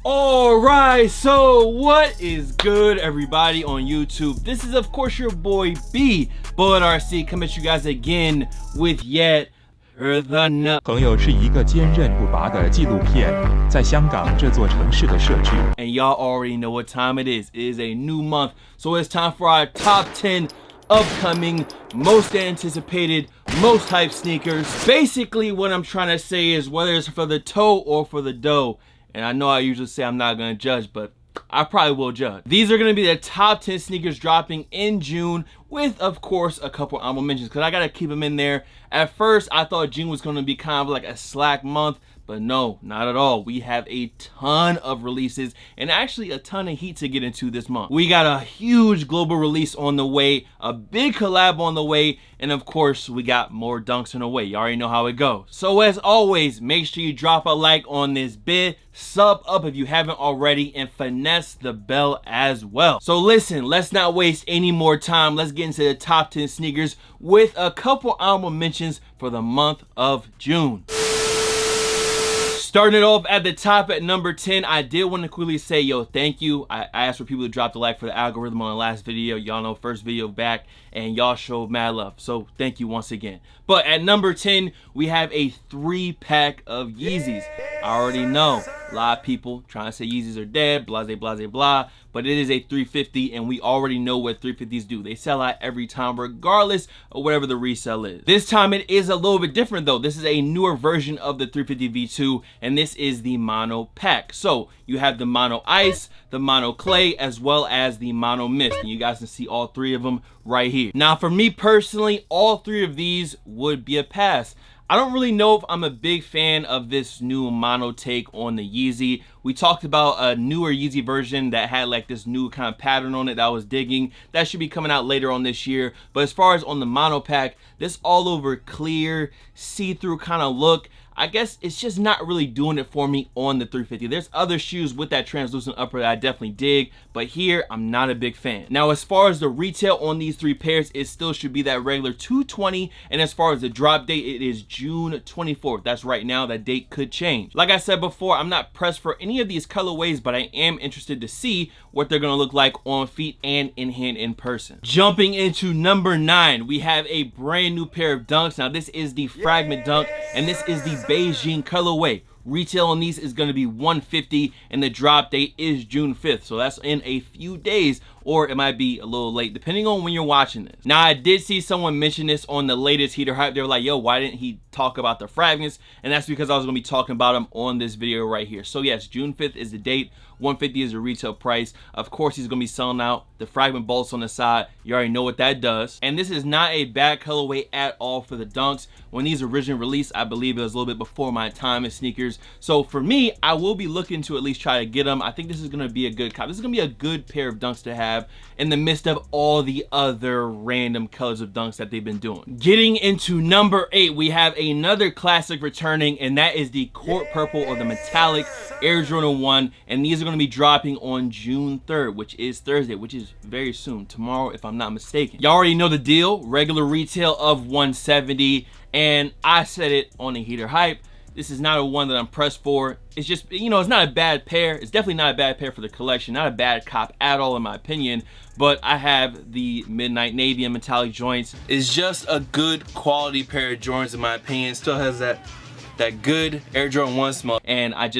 Alright, so what is good, everybody on YouTube? This is of course your boy B Bullet RC coming at you guys again with yet the 朋友是一个坚韧不拔的纪录片，在香港这座城市的设置。 And y'all already know what time it is. It is a new month, so it's time for our top 10 upcoming, most anticipated, most hyped sneakers. Basically, what I'm trying to say is whether it's for the toe or for the dough. And I know I usually say I'm not gonna judge, but I probably will judge. These are gonna be the top 10 sneakers dropping in June, with of course a couple honorable mentions because I gotta keep them in there. At first I thought June was gonna be kind of like a slack month, but no, not at all. We have a ton of releases and actually a ton of heat to get into this month. We got a huge global release on the way, a big collab on the way, and of course we got more dunks on the way. You already know how it goes. So as always, make sure you drop a like on this vid, sub up if you haven't already, and finesse the bell as well. So listen, let's not waste any more time. Let's get into the top 10 sneakers with a couple honorable mentions for the month of June. Starting it off at the top at number 10, I did want to quickly say, yo, thank you. I asked for people to drop the like for the algorithm on the last video. Y'all know, first video back, and y'all showed mad love. So thank you once again. But at number 10, we have a 3-pack of Yeezys. I already know a lot of people trying to say Yeezys are dead, blah, blah, blah, blah. But it is a 350, and we already know what 350s do. They sell out every time, regardless of whatever the resale is. This time it is a little bit different though. This is a newer version of the 350 V2, and this is the mono pack. So you have the mono ice, the mono clay, as well as the mono mist. And you guys can see all three of them right here. Now for me personally, all three of these would be a pass. I don't really know if I'm a big fan of this new mono take on the Yeezy. We talked about a newer Yeezy version that had like this new kind of pattern on it that I was digging. That should be coming out later on this year. But as far as on the mono pack, this all over clear, see-through kind of look, I guess it's just not really doing it for me on the 350. There's other shoes with that translucent upper that I definitely dig, but here I'm not a big fan. Now as far as the retail on these three pairs, it still should be that regular $220, and as far as the drop date, it is June 24th. That's right now. That date could change. Like I said before, I'm not pressed for any of these colorways, but I am interested to see what they're gonna look like on feet and in hand in person. Jumping into number 9, we have a brand new pair of dunks. Now this is the Fragment Dunk, and this is the Beijing colorway. Retail on these is going to be $150, and the drop date is June 5th, so that's in a few days, or it might be a little late depending on when you're watching this. Now I did see someone mention this on the latest Heater Hype. They were like, yo, why didn't he talk about the fragments? And that's because I was going to be talking about them on this video right here. So yes, June 5th is the date, $150 is the retail price. Of course he's going to be selling out the fragment bolts on the side. You already know what that does. And this is not a bad colorway at all for the dunks. When these originally released, I believe it was a little bit before my time in sneakers. So for me, I will be looking to at least try to get them. I think this is going to be a good cop. This is going to be a good pair of dunks to have in the midst of all the other random colors of dunks that they've been doing. Getting into number 8, we have another classic returning, and that is the Court Purple or the Metallic Air Jordan 1. And these are going to be dropping on June 3rd, which is Thursday, which is very soon, tomorrow if I'm not mistaken. Y'all already know the deal. Regular retail of $170, and I said it on the Heater Hype. This is not a one that I'm pressed for. It's just, you know, it's not a bad pair. It's definitely not a bad pair for the collection. Not a bad cop at all in my opinion. But I have the Midnight Navy and metallic joints. It's just a good quality pair of Jordans in my opinion. Still has that good Air Jordan 1 smell. And I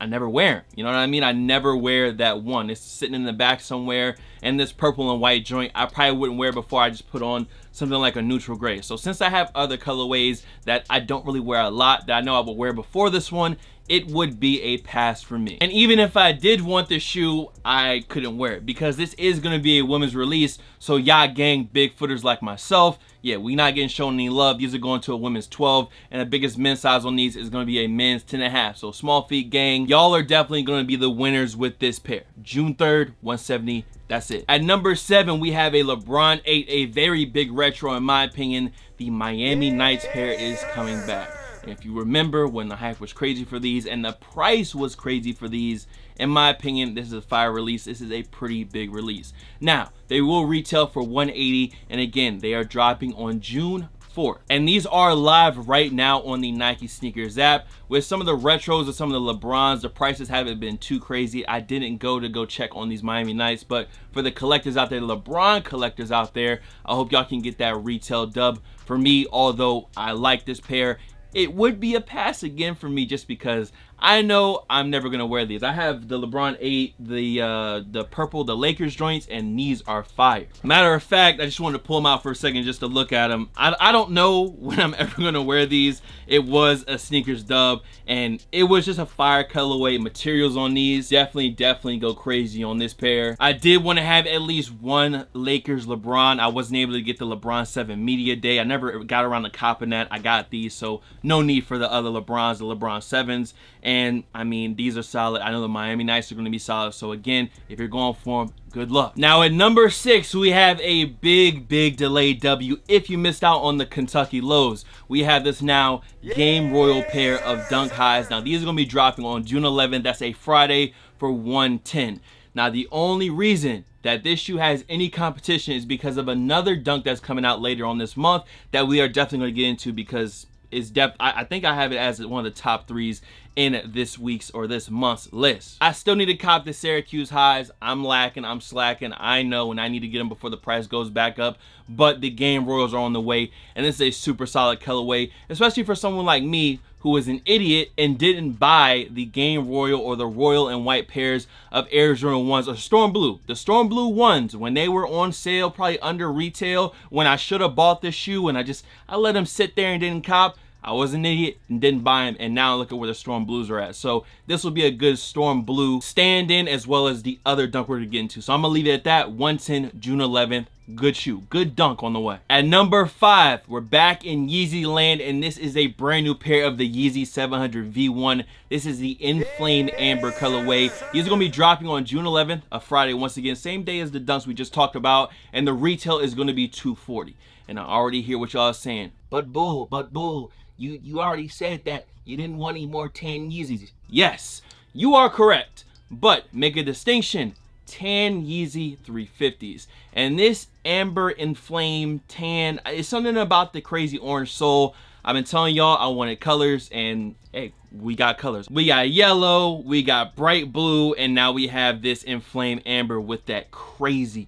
never wear 'em. You know what I mean? I never wear that one. It's sitting in the back somewhere. And this purple and white joint, I probably wouldn't wear before I just put on something like a neutral gray. So since I have other colorways that I don't really wear a lot, that I know I will wear before this one, it would be a pass for me. And even if I did want this shoe, I couldn't wear it because this is gonna be a women's release. So y'all gang big footers like myself, yeah, we not getting shown any love. These are going to a women's 12, and the biggest men's size on these is gonna be a men's 10.5. So small feet gang, y'all are definitely gonna be the winners with this pair. June 3rd, 170. That's it. At number 7, we have a LeBron 8, a very big retro in my opinion. The Miami Nights pair is coming back. And if you remember when the hype was crazy for these and the price was crazy for these, in my opinion, this is a fire release. This is a pretty big release. Now, they will retail for $180, and again, they are dropping on June 4th. And these are live right now on the Nike Sneakers app. With some of the retros of some of the LeBrons, the prices haven't been too crazy. I didn't go check on these Miami Nights, but for the collectors out there, the LeBron collectors out there, I hope y'all can get that retail dub. For me, although I like this pair, it would be a pass again for me just because I know I'm never gonna wear these. I have the LeBron 8, the purple, the Lakers joints, and these are fire. Matter of fact, I just wanted to pull them out for a second just to look at them. I don't know when I'm ever gonna wear these. It was a sneakers dub, and it was just a fire colorway. Materials on these definitely go crazy on this pair. I did want to have at least one Lakers LeBron. I wasn't able to get the LeBron 7 Media Day. I never got around to copping that. I got these, so no need for the other LeBrons, the LeBron 7s. And I mean, these are solid. I know the Miami Nights are going to be solid. So again, if you're going for them, good luck. Now at number 6, we have a big delayed W. If you missed out on the Kentucky lows, we have this now Game Royal pair of Dunk highs. Now these are going to be dropping on June 11th. That's a Friday for $110. Now the only reason that this shoe has any competition is because of another Dunk that's coming out later on this month that we are definitely going to get into, because it's I think I have it as one of the top 3s in this week's or this month's list. I still need to cop the Syracuse highs. I'm lacking, I'm slacking. I know, and I need to get them before the price goes back up. But the Game Royals are on the way, and this is a super solid colorway, especially for someone like me who was an idiot and didn't buy the Game Royal or the Royal and White pairs of Air Jordan 1s or Storm Blue. The Storm Blue 1s, when they were on sale, probably under retail, when I should have bought this shoe and I let them sit there and didn't cop. I was an idiot and didn't buy them, and now look at where the Storm Blues are at. So this will be a good Storm Blue stand-in, as well as the other Dunk we're going to get into. So I'm going to leave it at that. 110, June 11th. Good shoe. Good Dunk on the way. At number 5, we're back in Yeezy land, and this is a brand new pair of the Yeezy 700 V1. This is the Inflamed Amber colorway. These are going to be dropping on June 11th, a Friday, once again, same day as the Dunks we just talked about, and the retail is going to be $240. And I already hear what y'all are saying. But bull. You already said that you didn't want any more tan Yeezys. Yes, you are correct. But make a distinction. Tan Yeezy 350s. And this amber inflamed tan, it's something about the crazy orange sole. I've been telling y'all I wanted colors, and hey, we got colors. We got yellow, we got bright blue, and now we have this inflamed amber with that crazy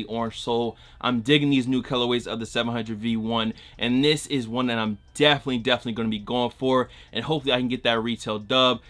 orange sole. I'm digging these new colorways of the 700 V1, and this is one that I'm definitely going to be going for, and hopefully I can get that retail dub.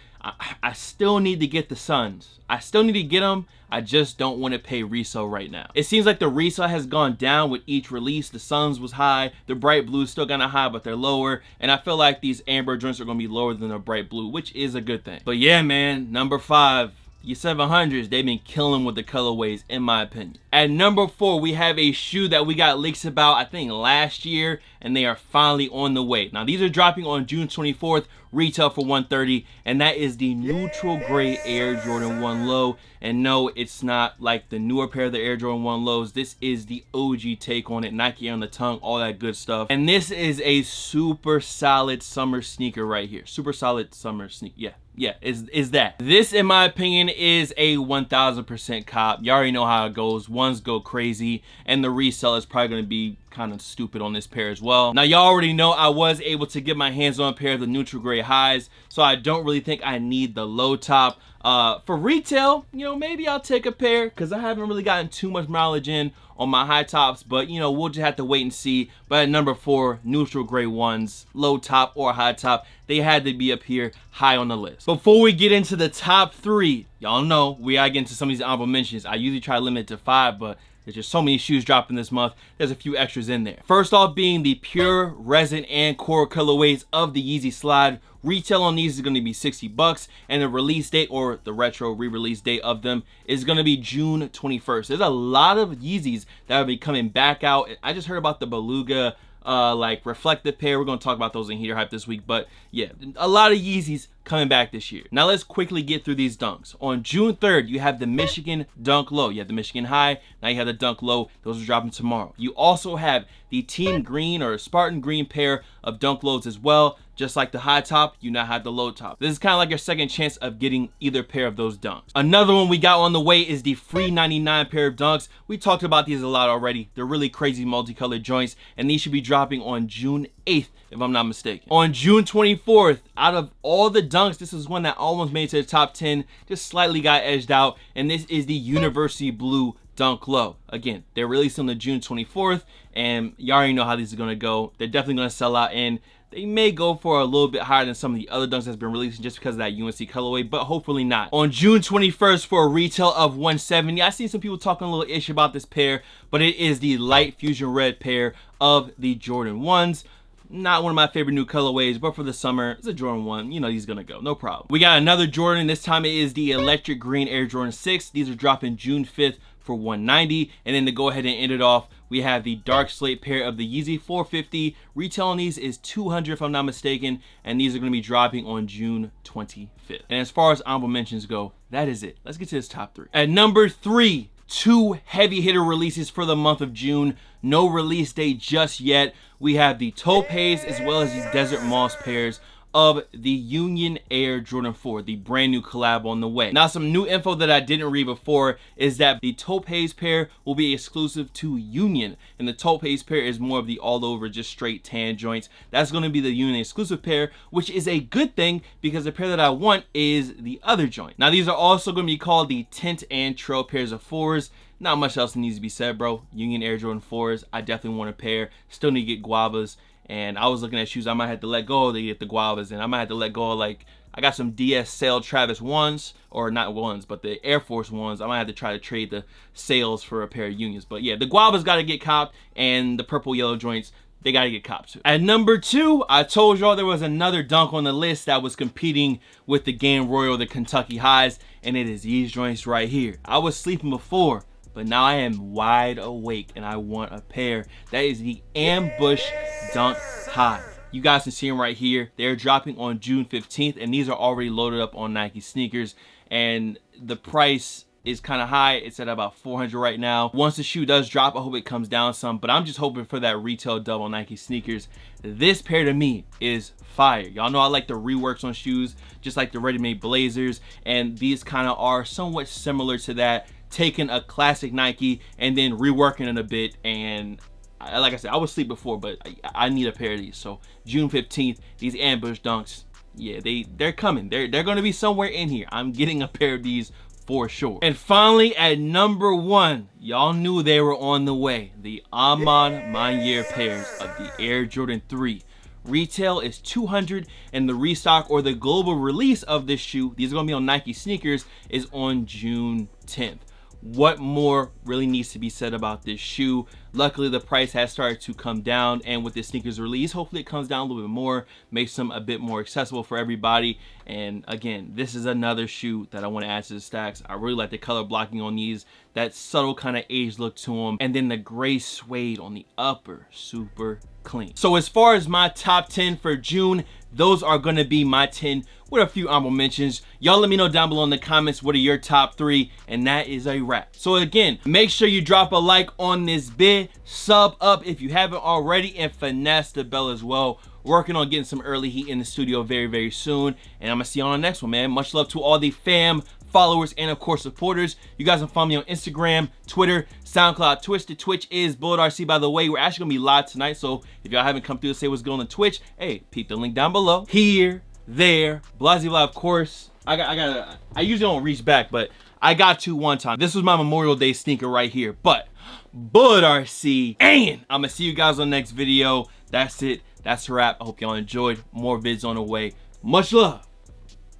I still need to get the Suns. I still need to get them. I just don't want to pay resale right now. It seems like the resale has gone down with each release. The Suns was high. The bright blue is still kind of high, but they're lower. And I feel like these amber joints are going to be lower than the bright blue, which is a good thing. But yeah, man, number 5. Your 700s, they've been killing with the colorways, in my opinion. At number 4, we have a shoe that we got leaks about, I think, last year, and they are finally on the way. Now, these are dropping on June 24th, retail for $130, and that is the neutral gray Air Jordan 1 Low. And no, it's not like the newer pair of the Air Jordan 1 Lows. This is the OG take on it, Nike on the tongue, all that good stuff. And this is a super solid summer sneaker right here. Super solid summer sneaker, yeah, is that. This, in my opinion, is a 1000% cop. You already know how it goes. Ones go crazy, and the resale is probably going to be kind of stupid on this pair as well. Now, y'all already know I was able to get my hands on a pair of the neutral gray highs, so I don't really think I need the low top. For retail, you know, maybe I'll take a pair, because I haven't really gotten too much mileage in on my high tops, but you know, we'll just have to wait and see. But at number 4, neutral gray ones, low top or high top, they had to be up here high on the list. Before we get into the top 3, y'all know we gotta get into some of these honorable mentions. I usually try to limit it to 5, but there's just so many shoes dropping this month. There's a few extras in there. First off being the pure resin and core colorways of the Yeezy Slide. Retail on these is going to be $60, and the release date, or the retro re-release date of them, is going to be June 21st. There's a lot of Yeezys that will be coming back out. I just heard about the Beluga like reflective pair. We're going to talk about those in Heater Hype this week, but yeah, a lot of Yeezys coming back this year. Now let's quickly get through these dunks. On June 3rd, you have the Michigan Dunk Low. You have the Michigan High, now you have the Dunk Low. Those are dropping tomorrow. You also have the Team Green or Spartan Green pair of Dunk Lows as well. Just like the high top, you now have the low top. This is kind of like your second chance of getting either pair of those dunks. Another one we got on the way is the free 99 pair of dunks. We talked about these a lot already. They're really crazy multicolored joints, and these should be dropping on June 8th, if I'm not mistaken. On June 24th, out of all the dunks, this is one that almost made it to the top 10, just slightly got edged out, and this is the University Blue Dunk Low. Again, they're releasing on June 24th, and you already know how these are gonna go. They're definitely gonna sell out, and they may go for a little bit higher than some of the other dunks that's been releasing just because of that UNC colorway, but hopefully not. On June 21st, for a retail of $170, I seen some people talking a little ish about this pair, but it is the light fusion red pair of the Jordan 1s. Not one of my favorite new colorways, but for the summer, it's a Jordan 1. You know he's gonna go, no problem. We got another Jordan. This time it is the electric green Air Jordan 6. These are dropping June 5th for $190. And then to go ahead and end it off, we have the dark slate pair of the Yeezy 450. Retail on these is $200 if I'm not mistaken, and these are going to be dropping on June 25th. And as far as honorable mentions go, that is it. Let's get to this top 3. At number 3, 2 heavy hitter releases for the month of June. No release date just yet. We have the Topaz as well as the Desert Moss pairs of the Union Air Jordan 4, the brand new collab on the way. Now, some new info that I didn't read before is that the Topaz pair will be exclusive to Union, and the Topaz pair is more of the all over just straight tan joints. That's going to be the Union exclusive pair, which is a good thing because the pair that I want is the other joint. Now, these are also going to be called the Tint and Trail pairs of 4s. Not much else needs to be said, bro. Union Air Jordan 4s, I definitely want a pair. Still need to get guavas. And I was looking at shoes I might have to let go to get the guavas, and I might have to let go of, like, I got some DS Sail Travis 1s, or not 1s, but the Air Force 1s. I might have to try to trade the Sails for a pair of Unions. But yeah, the guavas got to get copped, and the purple yellow joints, they got to get copped too. At number 2, I told y'all there was another dunk on the list that was competing with the Game Royal, the Kentucky Highs, and it is these joints right here. I was sleeping before, but now I am wide awake and I want a pair. That is the Ambush Dunk High. You guys can see them right here. They're dropping on June 15th, and these are already loaded up on Nike sneakers, and the price is kind of high. It's at about $400 right now. Once the shoe does drop, I hope it comes down some, but I'm just hoping for that retail dub on Nike sneakers. This pair to me is fire. Y'all know I like the reworks on shoes, just like the ready-made Blazers, and these kind of are somewhat similar to that, taking a classic Nike and then reworking it a bit. And like I said, I was asleep before, but I need a pair of these. So June 15th, these Ambush Dunks, yeah, they're coming. They're going to be somewhere in here. I'm getting a pair of these for sure. And finally, at number 1, y'all knew they were on the way. The Ahmad Maniere pairs of the Air Jordan 3. Retail is $200, and the restock or the global release of this shoe, these are going to be on Nike sneakers, is on June 10th. What more really needs to be said about this shoe? Luckily, the price has started to come down, and with the sneakers release, hopefully it comes down a little bit more, makes them a bit more accessible for everybody. And again, this is another shoe that I want to add to the stacks. I really like the color blocking on these, that subtle kind of age look to them, and then the gray suede on the upper, super clean. So as far as my top 10 for June, those are going to be my 10 with a few honorable mentions. Y'all let me know down below in the comments what are your top 3, and that is a wrap. So again, make sure you drop a like on this vid, sub up if you haven't already, and finesse the bell as well. Working on getting some early heat in the studio very, very soon, and I'm gonna see you on the next one, man. Much love to all the fam, followers, and of course supporters. You guys can follow me on Instagram, Twitter, SoundCloud, Twitch. The Twitch is BulletRC, by the way. We're actually gonna be live tonight, so if y'all haven't come through to say what's going on Twitch, hey, peep the link down below. Here, there, blah, of course. I usually don't reach back, but I got to one time. This was my Memorial Day sneaker right here, but BulletRC, and I'm gonna see you guys on the next video. That's it. That's a wrap. I hope y'all enjoyed. More vids on the way. Much love.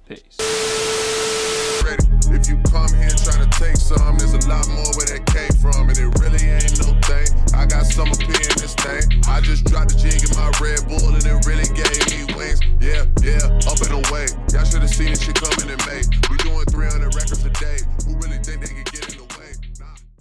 Peace. If you come here trying to take some, there's a lot more where that came from, and it really ain't no thing. I got some up here in this thing. I just dropped the jig in my Red Bull, and it really gave me wings. Yeah, up and away. Y'all should have seen this shit coming in May.